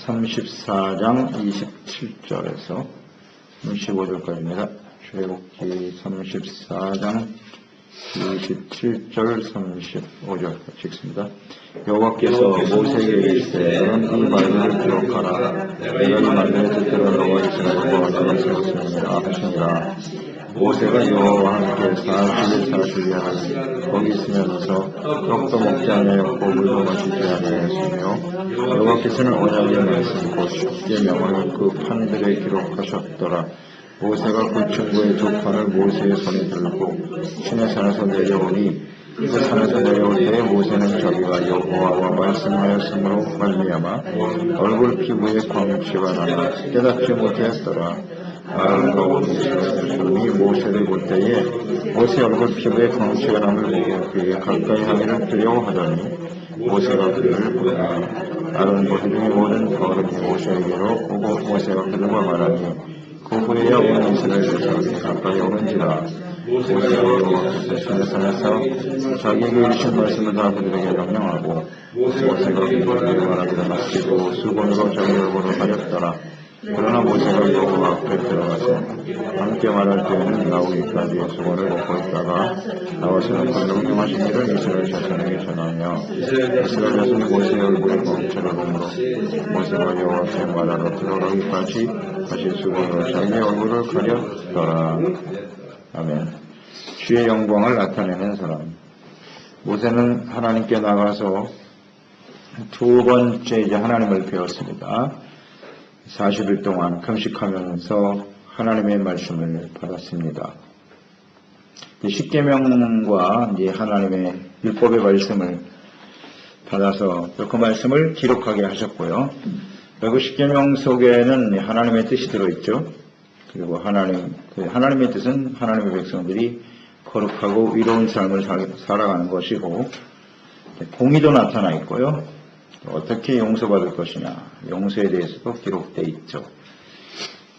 34장 27절에서 25절까지입니다. 출애굽기 34장 27절 35절 읽습니다. 여호와께서 모세에게 이르시되 너는 이 말들을 기록하라. 내가 이 말들을 듣기로 너와 이스라엘과 내가 세웠으니라 하시니라. 모세가 여호와와 함께 40일 하니 거기 있으면서 떡도 먹지 아니하였고 물도 마시지 아니하였으며 여호와께서는 언약의 말씀 곧 십계명을 그 판들에 기록하셨더라. 모세가 그 친구의 두 판을 모세의 손에 들고 시내 산에서 내려오니 그 산에서 내려올 때에 모세는 자기가 여호와와 말씀하였으므로 말미암아 얼굴 피부에 광채가 나나 깨닫지 못하였더라. 아름다운 이스라엘이 모세를 볼 때에 모세 얼굴 피부에 광채가 남을 보고 그에게 가까이 하기를 두려워하더니 모세가 그를 보라. 아론 모세중의 모든 거룩이 모세에게로 오고 모세가 그들과 말하니 그 후에야 온 이스라엘 사람이 가까이 오는지라. 모세가 여호와께서 시내산에서 자기에게 이르신 말씀을 다 그들에게 명령하고 모세가 그들에게 말하기를 마치고 수건으로 자기 얼굴을 가렸더라. 그러나 모세가 여호와 앞에 들어가서 함께 말할 때에는 나오기까지 수건을 벗고 있다가 나와서는 그 명령하신 일을 이스라엘 자손에게 전하며 이스라엘 자손이 모세의 얼굴에 광채를 보므로 모세가 여호와 앞에 말하러 들어가기까지 다시 수건으로 자기의 얼굴을 가렸더라. 아멘. 주의 영광을 나타내는 사람. 모세는 하나님께 나가서 두 번째 이제 하나님을 배웠습니다. 40일 동안 금식하면서 하나님의 말씀을 받았습니다. 십계명과 이제 하나님의 율법의 말씀을 받아서 또 그 말씀을 기록하게 하셨고요. 그리고 십계명 속에는 하나님의 뜻이 들어있죠. 그리고 하나님의 뜻은 하나님의 백성들이 거룩하고 위로운 삶을 살아가는 것이고 공의도 나타나 있고요. 어떻게 용서받을 것이냐, 용서에 대해서도 기록되어 있죠.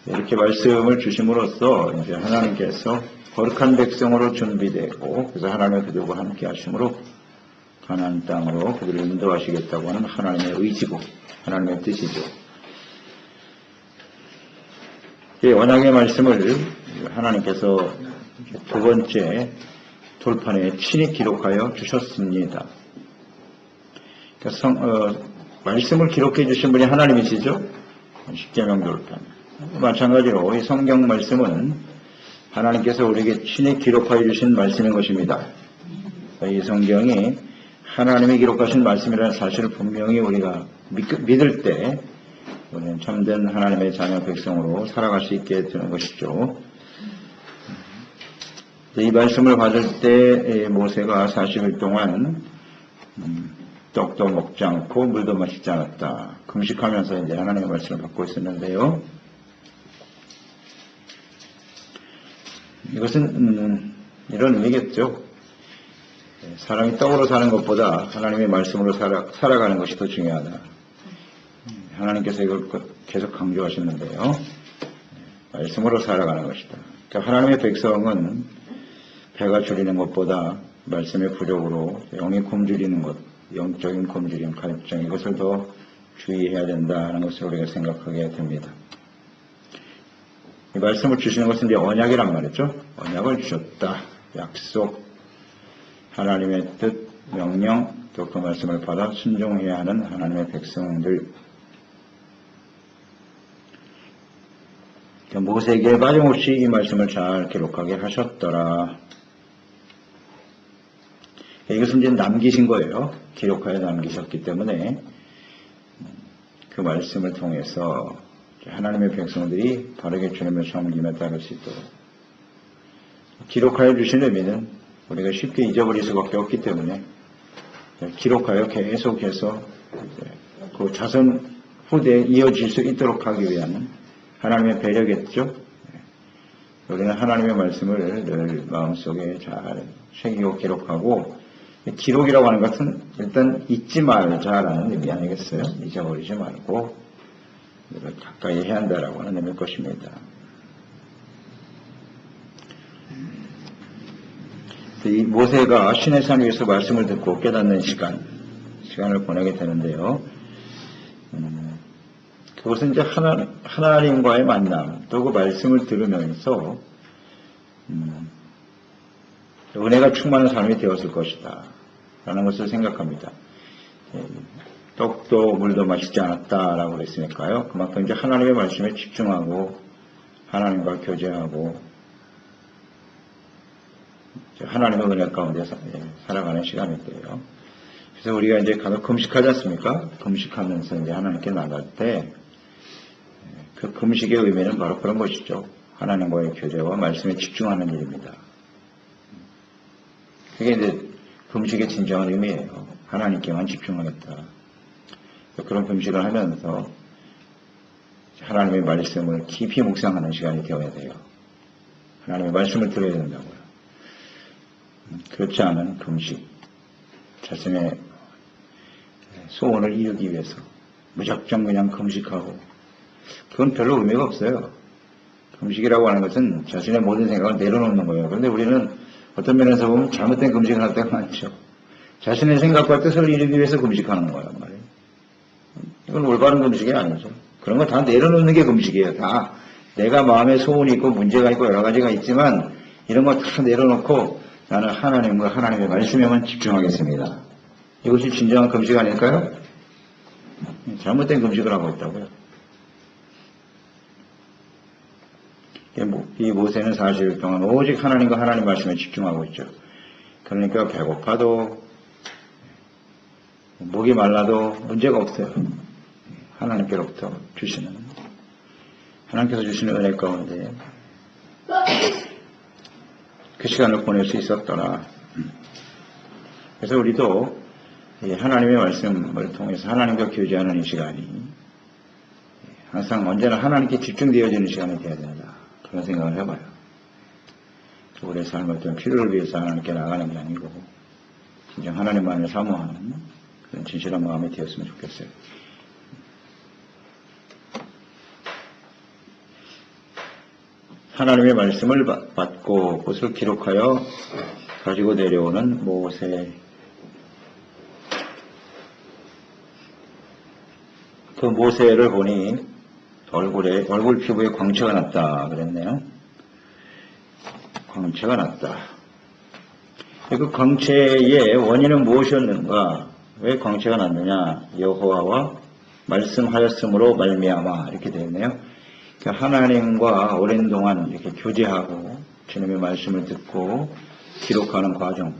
이렇게 말씀을 주심으로써 이제 하나님께서 거룩한 백성으로 준비되고 그래서 하나님의 그들과 함께 하심으로 가나안 땅으로 그들을 인도하시겠다고 하는 하나님의 의지고 하나님의 뜻이죠. 이 언약의 말씀을 하나님께서 두 번째 돌판에 친히 기록하여 주셨습니다. 말씀을 기록해 주신 분이 하나님이시죠. 십계명 돌판. 마찬가지로 이 성경 말씀은 하나님께서 우리에게 친히 기록하여 주신 말씀인 것입니다. 이 성경이 하나님이 기록하신 말씀이라는 사실을 분명히 우리가 믿을 때 우리는 참된 하나님의 자녀 백성으로 살아갈 수 있게 되는 것이죠. 이 말씀을 받을 때 모세가 40일 동안 떡도 먹지 않고 물도 마시지 않았다. 금식하면서 이제 하나님의 말씀을 받고 있었는데요. 이것은 이런 의미겠죠. 사람이 떡으로 사는 것보다 하나님의 말씀으로 살아가는 것이 더 중요하다. 하나님께서 이걸 계속 강조하시는데요. 말씀으로 살아가는 것이다. 그러니까 하나님의 백성은 배가 줄이는 것보다 말씀의 부족으로 영이 굶주리는 것, 영적인 굶주림, 갈증 이것을 더 주의해야 된다는 것을 우리가 생각하게 됩니다. 이 말씀을 주시는 것은 이제 언약이란 말이죠. 언약을 주셨다. 약속, 하나님의 뜻, 명령, 또 그 말씀을 받아 순종해야 하는 하나님의 백성들. 모세에게 빠짐없이 이 말씀을 잘 기록하게 하셨더라. 이것은 이제 남기신 거예요. 기록하여 남기셨기 때문에 그 말씀을 통해서 하나님의 백성들이 바르게 주님의 섬김에 따를 수 있도록 기록하여 주신 의미는 우리가 쉽게 잊어버릴 수밖에 없기 때문에 기록하여 계속해서 그 자손 후대에 이어질 수 있도록 하기 위한 하나님의 배려겠죠. 우리는 하나님의 말씀을 늘 마음속에 잘 새기고 기록하고 기록이라고 하는 것은 일단 잊지 말자라는 의미 아니겠어요? 잊어버리지 말고 가까이 해야 한다라고 하는 의미일 것입니다. 이 모세가 시내산 위에서 말씀을 듣고 깨닫는 시간을 보내게 되는데요. 그것은 이제 하나님과의 만남, 또 그 말씀을 들으면서 은혜가 충만한 삶이 되었을 것이다 라는 것을 생각합니다. 떡도 물도 마시지 않았다라고 그랬으니까요. 그만큼 이제 하나님의 말씀에 집중하고 하나님과 교제하고 하나님의 은혜 가운데 살아가는 시간인데요. 그래서 우리가 이제 가서 금식하지 않습니까? 금식하면서 이제 하나님께 나갈 때 그 금식의 의미는 바로 그런 것이죠. 하나님과의 교제와 말씀에 집중하는 일입니다. 그게 이제 금식의 진정한 의미예요. 하나님께만 집중하겠다. 그런 금식을 하면서 하나님의 말씀을 깊이 묵상하는 시간이 되어야 돼요. 하나님의 말씀을 들어야 된다고요. 그렇지 않은 금식, 자신의 소원을 이루기 위해서 무작정 그냥 금식하고, 그건 별로 의미가 없어요. 금식이라고 하는 것은 자신의 모든 생각을 내려놓는 거예요. 그런데 우리는 어떤 면에서 보면 잘못된 금식을 할 때가 많죠. 자신의 생각과 뜻을 이루기 위해서 금식하는 거란 말이에요. 이건 올바른 금식이 아니죠. 그런 거 다 내려놓는 게 금식이에요. 다 내가 마음에 소원이 있고 문제가 있고 여러 가지가 있지만 이런 거 다 내려놓고 나는 하나님과 하나님의 말씀에만 집중하겠습니다. 이것이 진정한 금식 아닐까요? 잘못된 금식을 하고 있다고요. 이 모세는 40일 동안 오직 하나님과 하나님 말씀에 집중하고 있죠. 그러니까 배고파도 목이 말라도 문제가 없어요. 하나님께로부터 주시는, 하나님께서 주시는 은혜 가운데 그 시간을 보낼 수 있었더라. 그래서 우리도 하나님의 말씀을 통해서 하나님과 교제하는 이 시간이 항상 언제나 하나님께 집중되어지는 시간이 되어야 된다. 그런 생각을 해봐요. 우리의 삶의 어떤 필요를 위해서 하나님께 나가는 게 아니고 진정 하나님만을 사모하는 그런 진실한 마음이 되었으면 좋겠어요. 하나님의 말씀을 받고 그것을 기록하여 가지고 내려오는 모세. 그 모세를 보니 얼굴 피부에 광채가 났다 그랬네요. 광채가 났다. 그 광채의 원인은 무엇이었는가? 왜 광채가 났느냐? 여호와와 말씀하였으므로 말미암아 이렇게 되어 있네요. 하나님과 오랜 동안 이렇게 교제하고 주님의 말씀을 듣고 기록하는 과정.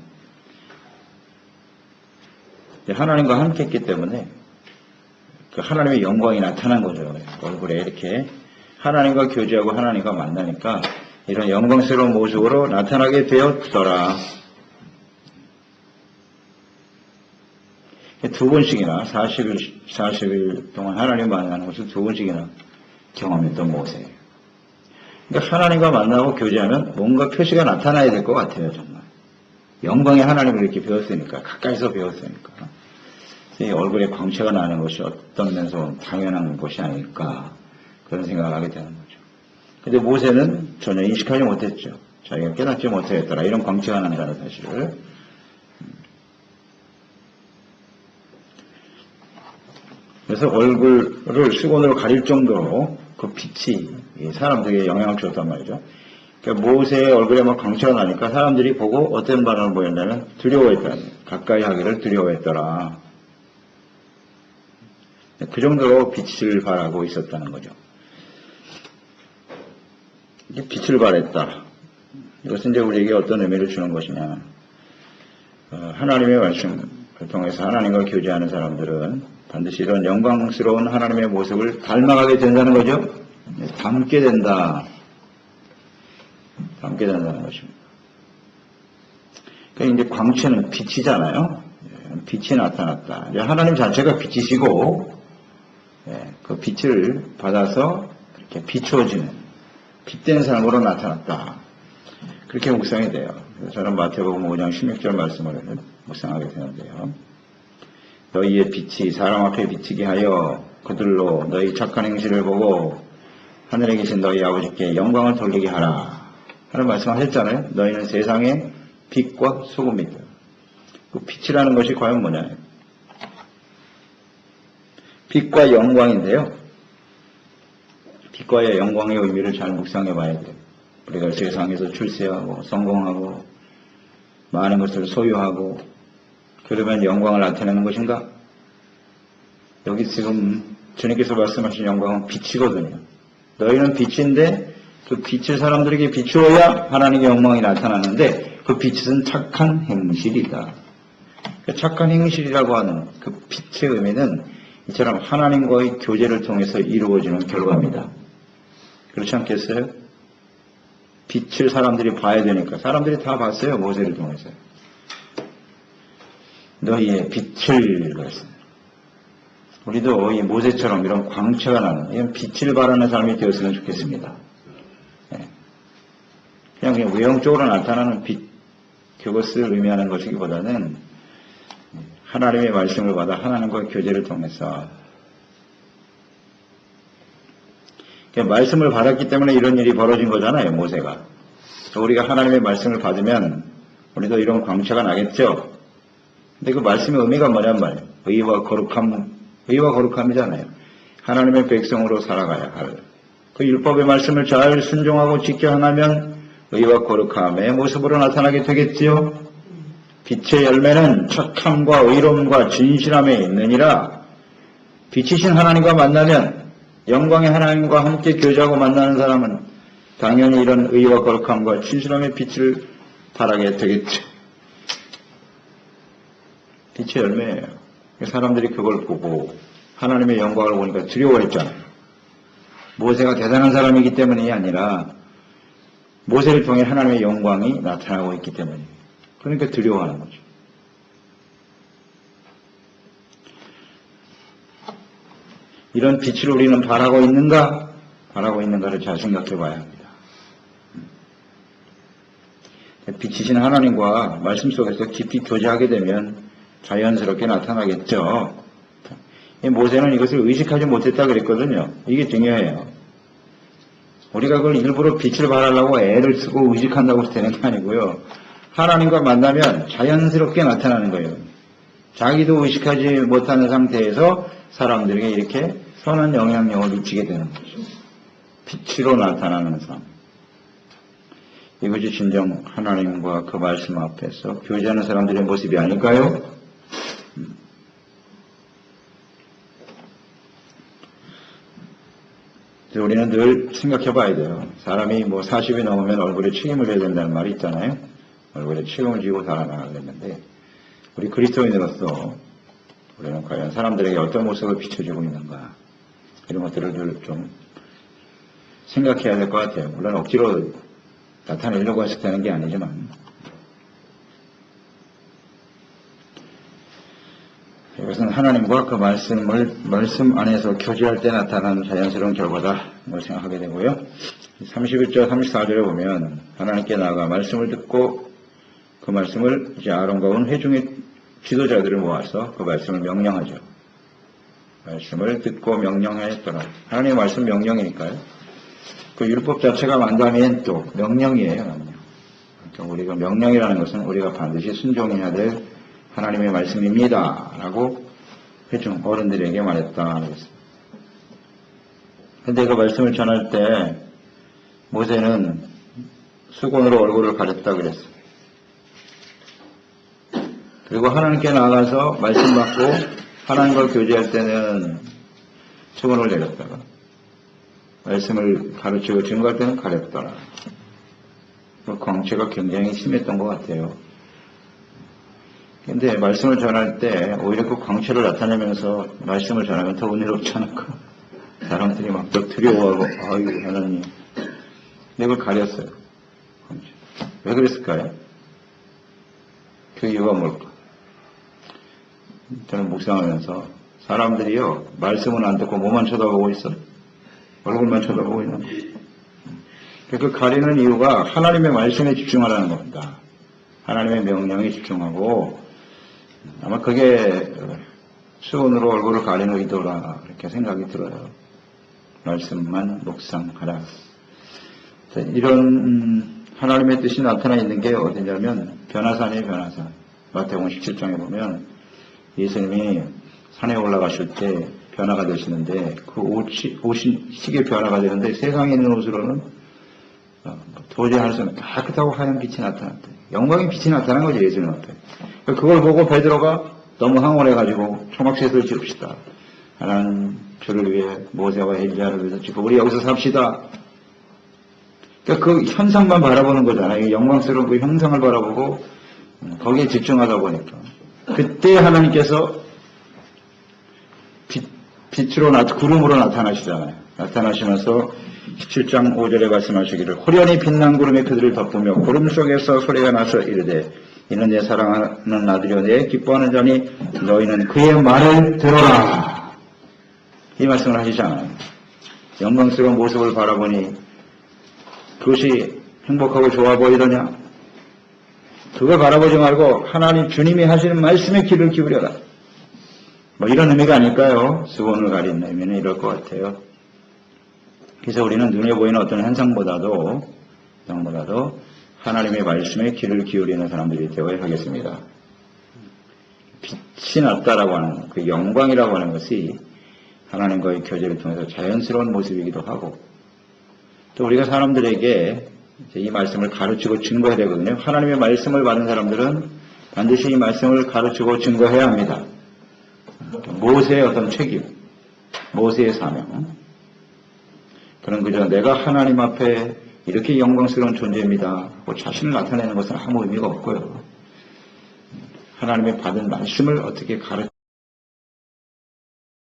하나님과 함께 했기 때문에 그 하나님의 영광이 나타난 거죠. 얼굴에 이렇게 하나님과 교제하고 하나님과 만나니까 이런 영광스러운 모습으로 나타나게 되었더라. 두 번씩이나 40일 동안 하나님 만나는 것을 두 번씩이나 경험했던 모세예요. 그러니까 하나님과 만나고 교제하면 뭔가 표시가 나타나야 될 것 같아요. 정말 영광의 하나님을 이렇게 배웠으니까, 가까이서 배웠으니까 이 얼굴에 광채가 나는 것이 어떤 면에서 당연한 것이 아닐까 그런 생각을 하게 되는 거죠. 근데 모세는 전혀 인식하지 못했죠. 자기가 깨닫지 못했더라. 이런 광채가 난다는 사실을. 그래서 얼굴을 수건으로 가릴 정도로 그 빛이 사람들에게 영향을 줬단 말이죠. 그러니까 모세의 얼굴에 막 광채가 나니까 사람들이 보고 어떤 반응을 보였냐면 두려워했다. 가까이 하기를 두려워했더라. 그 정도로 빛을 발하고 있었다는 거죠. 이게 빛을 발했다. 이것은 이제 우리에게 어떤 의미를 주는 것이냐. 하나님의 말씀을 통해서 하나님과 교제하는 사람들은 반드시 이런 영광스러운 하나님의 모습을 닮아가게 된다는 거죠. 닮게 된다. 닮게 된다는 것입니다. 그러니까 이제 광채는 빛이잖아요. 빛이 나타났다. 하나님 자체가 빛이시고 그 빛을 받아서 이렇게 비추어지는 빛된 삶으로 나타났다. 그렇게 묵상이 돼요. 그래서 저는 마태복음 5장 16절 말씀을 묵상하게 되는데요. 너희의 빛이 사람 앞에 비치게 하여 그들로 너희 착한 행실을 보고 하늘에 계신 너희 아버지께 영광을 돌리게 하라 하는 말씀을 하셨잖아요. 너희는 세상의 빛과 소금이다. 그 빛이라는 것이 과연 뭐냐? 빛과 영광인데요. 빛과의 영광의 의미를 잘 묵상해 봐야 돼요. 우리가 세상에서 출세하고 성공하고 많은 것을 소유하고 그러면 영광을 나타내는 것인가? 여기 지금 주님께서 말씀하신 영광은 빛이거든요. 너희는 빛인데 그 빛을 사람들에게 비추어야 하나님의 영광이 나타나는데 그 빛은 착한 행실이다. 착한 행실이라고 하는 그 빛의 의미는 이처럼 하나님과의 교제를 통해서 이루어지는 결과입니다. 그렇지 않겠어요? 빛을 사람들이 봐야 되니까 사람들이 다 봤어요. 모세를 통해서. 너희의 빛을 그랬어요. 우리도 이 모세처럼 이런 광채가 나는 이런 빛을 발하는 삶이 되었으면 좋겠습니다. 그냥 외형적으로 나타나는 빛 그것을 의미하는 것이기보다는 하나님의 말씀을 받아 하나님과의 교제를 통해서 말씀을 받았기 때문에 이런 일이 벌어진 거잖아요. 모세가. 우리가 하나님의 말씀을 받으면 우리도 이런 광채가 나겠죠. 근데 그 말씀의 의미가 뭐냔 말이에요. 의와 거룩함이잖아요. 하나님의 백성으로 살아가야 할. 그 율법의 말씀을 잘 순종하고 지켜 행하면 의와 거룩함의 모습으로 나타나게 되겠지요. 빛의 열매는 착함과 의로움과 진실함에 있느니라. 빛이신 하나님과 만나면 영광의 하나님과 함께 교제하고 만나는 사람은 당연히 이런 의와 거룩함과 진실함의 빛을 발하게 되겠죠. 빛의 열매예요. 사람들이 그걸 보고 하나님의 영광을 보니까 두려워했잖아요. 모세가 대단한 사람이기 때문이 아니라 모세를 통해 하나님의 영광이 나타나고 있기 때문이에요. 그러니까 두려워하는 거죠. 이런 빛을 우리는 바라고 있는가? 바라고 있는가를 잘 생각해 봐야 합니다. 빛이신 하나님과 말씀 속에서 깊이 교제하게 되면 자연스럽게 나타나겠죠. 모세는 이것을 의식하지 못했다 그랬거든요. 이게 중요해요. 우리가 그걸 일부러 빛을 발하려고 애를 쓰고 의식한다고 되는 게 아니고요. 하나님과 만나면 자연스럽게 나타나는 거예요. 자기도 의식하지 못하는 상태에서 사람들에게 이렇게 선한 영향력을 미치게 되는 거죠. 빛으로 나타나는 삶. 이것이 진정 하나님과 그 말씀 앞에서 교제하는 사람들의 모습이 아닐까요? 우리는 늘 생각해 봐야 돼요. 사람이 40이 넘으면 얼굴에 책임을 져야 된다는 말이 있잖아요. 얼굴에 책임을 지고 살아나가겠는데 우리 그리스도인으로서 우리는 과연 사람들에게 어떤 모습을 비춰주고 있는가 이런 것들을 늘 좀 생각해야 될 것 같아요. 물론 억지로 나타내려고 해서 되는 게 아니지만 이것은 하나님과 그 말씀 안에서 교제할 때 나타나는 자연스러운 결과다 생각하게 되고요. 31절 34절에 보면 하나님께 나아가 말씀을 듣고 그 말씀을 이제 아론과 온 회중의 지도자들을 모아서 그 말씀을 명령하죠. 말씀을 듣고 명령하였더라. 하나님의 말씀 명령이니까요. 그 율법 자체가 만다면 또 명령이에요. 명령. 그러니까 우리가 명령이라는 것은 우리가 반드시 순종해야 될 하나님의 말씀입니다. 라고 회중 어른들에게 말했다. 그런데 그 말씀을 전할 때 모세는 수건으로 얼굴을 가렸다 그랬어요. 그리고 하나님께 나가서 말씀 받고 하나님과 교제할 때는 수건을 내렸다가 말씀을 가르치고 증거할 때는 가렸더라. 그 광채가 굉장히 심했던 것 같아요. 근데 말씀을 전할 때 오히려 그 광채를 나타내면서 말씀을 전하면 더 은혜롭지 않을까? 사람들이 막 더 두려워하고 아유 하나님 이걸 가렸어요. 왜 그랬을까요? 그 이유가 뭘까? 저는 묵상하면서 사람들이요 말씀은 안 듣고 뭐만 쳐다보고 있어. 얼굴만 쳐다보고 있는 거예요. 그 가리는 이유가 하나님의 말씀에 집중하라는 겁니다. 하나님의 명령에 집중하고 아마 그게 수건으로 얼굴을 가리는 의도라 이렇게 생각이 들어요. 말씀만 묵상하라. 이런 하나님의 뜻이 나타나 있는 게 어디냐면 변화산이에요. 변화산. 마태복음 17장에 보면 예수님이 산에 올라가실 때 변화가 되시는데 그 옷이 시계 변화가 되는데 세상에 있는 옷으로는 도저히 할 수 없는 깨끗하고 하얀 빛이 나타났대. 영광의 빛이 나타난 거죠, 예수님 앞에. 그걸 보고 베드로가 너무 황홀해가지고 초막셋을 지읍시다. 하나님 저를 위해 모세와 엘리야를 위해서 지고 우리 여기서 삽시다. 그러니까 그 현상만 바라보는 거잖아요. 영광스러운 그 형상을 바라보고 거기에 집중하다 보니까 그때 하나님께서 빛으로 구름으로 나타나시잖아요. 나타나시면서 17장 5절에 말씀하시기를 호련히 빛난 구름이 그들을 덮으며 구름 속에서 소리가 나서 이르되 이는 내 사랑하는 아들이여 내 기뻐하는 자니 너희는 그의 말을 들어라. 이 말씀을 하시잖아요. 영광스러운 모습을 바라보니 그것이 행복하고 좋아 보이더냐? 그걸 바라보지 말고 하나님 주님이 하시는 말씀에 귀를 기울여라. 뭐 이런 의미가 아닐까요? 수건을 가린 의미는 이럴 것 같아요. 그래서 우리는 눈에 보이는 어떤 현상보다도 하나님의 말씀에 귀를 기울이는 사람들이 되어야 하겠습니다. 빛이 났다라고 하는 그 영광이라고 하는 것이 하나님과의 교제를 통해서 자연스러운 모습이기도 하고 또 우리가 사람들에게 이 말씀을 가르치고 증거해야 되거든요. 하나님의 말씀을 받은 사람들은 반드시 이 말씀을 가르치고 증거해야 합니다. 모세의 어떤 책임, 모세의 사명. 그런 그저 내가 하나님 앞에 이렇게 영광스러운 존재입니다 하고 자신을 나타내는 것은 아무 의미가 없고요. 하나님의 받은 말씀을 어떻게 가르치고